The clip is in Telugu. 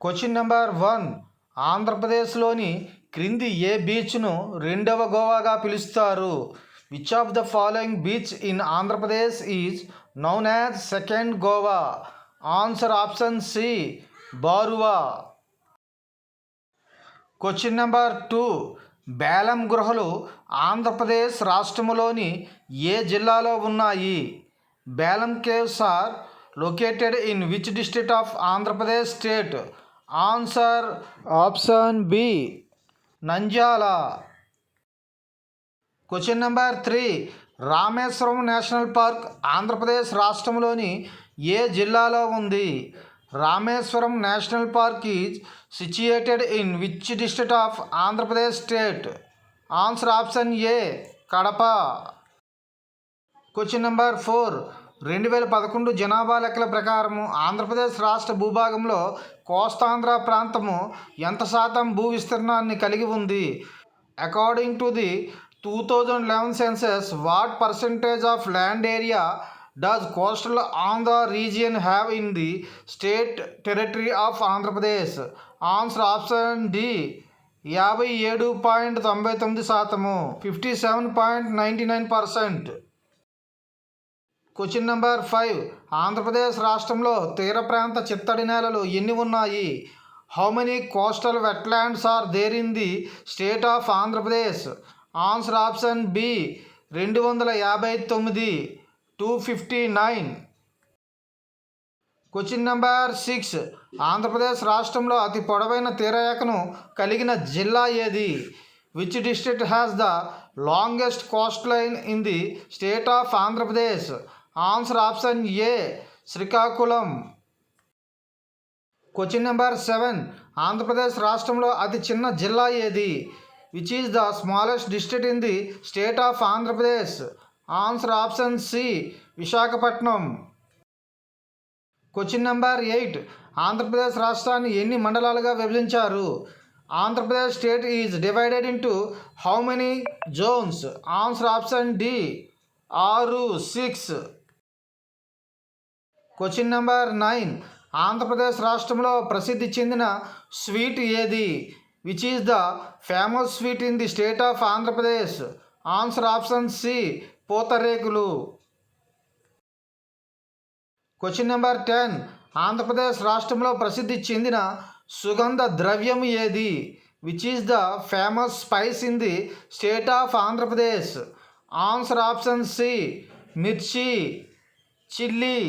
Question number 1. ఆంధ్రప్రదేశ్లోని క్రింది ఏ బీచ్ను రెండవ గోవాగా పిలుస్తారు? Which of the following beach in Andhra Pradesh is known as second Goa? Answer option C, Baruva. Question number 2. Belum గృహలు ఆంధ్రప్రదేశ్ రాష్ట్రములోని ఏ జిల్లాలో ఉన్నాయి? Belum caves are located in which district of Andhra Pradesh state? Answer option B, Nanjala. Question number 3. Rameswaram national park Andhra Pradesh రాష్ట్రంలోని ఏ జిల్లాలో ఉంది? Rameswaram national park is situated in which district of Andhra Pradesh state? Answer option A, Kadapa. Question number 4. 2011 జనాభా లెక్కల ప్రకారము ఆంధ్రప్రదేశ్ రాష్ట్ర భూభాగంలో కోస్తాంధ్ర ప్రాంతము ఎంత శాతం భూ విస్తీర్ణాన్ని కలిగి ఉంది? According to the 2011 census, what percentage of land area does coastal Andhra region have in the state territory of Andhra Pradesh? Answer option D, 57.99%, 57.99%. Question number 5. Andhra Pradesh రాష్ట్రంలో తీర ప్రాంత చిత్తడి నేలలు ఎన్ని ఉన్నాయి? How many coastal wetlands are there in the state of Andhra Pradesh? Answer option B, 259, 259. Question number 6. Andhra Pradesh రాష్ట్రంలో అతి పొడవైన తీరరేఖను కలిగిన జిల్లా ఏది? Which district has the longest coastline in the state of Andhra Pradesh? Answer option A, Srikakulam. Question number 7. Andhra Pradesh రాష్ట్రంలో అతి చిన్న జిల్లా ఏది? Which is the smallest district in the state of Andhra Pradesh? Answer option C, Visakhapatnam. Question number 8. Andhra Pradesh రాష్ట్రాన్ని ఎన్ని మండలాలుగా విభజించారు? Andhra Pradesh state is divided into how many zones? Answer option D, 6, 6. Question number 9. Andhra Pradesh రాష్ట్రంలో ప్రసిద్ధి చెందిన స్వీట్ ఏది? Which is the famous sweet in the state of Andhra Pradesh? Answer option C, pootharekulu. Question number 10. Andhra Pradesh రాష్ట్రంలో ప్రసిద్ధి చెందిన సుగంధ ద్రవ్యం ఏది? Which is the famous spice in the state of Andhra Pradesh? Answer option C, mirchi, chilli.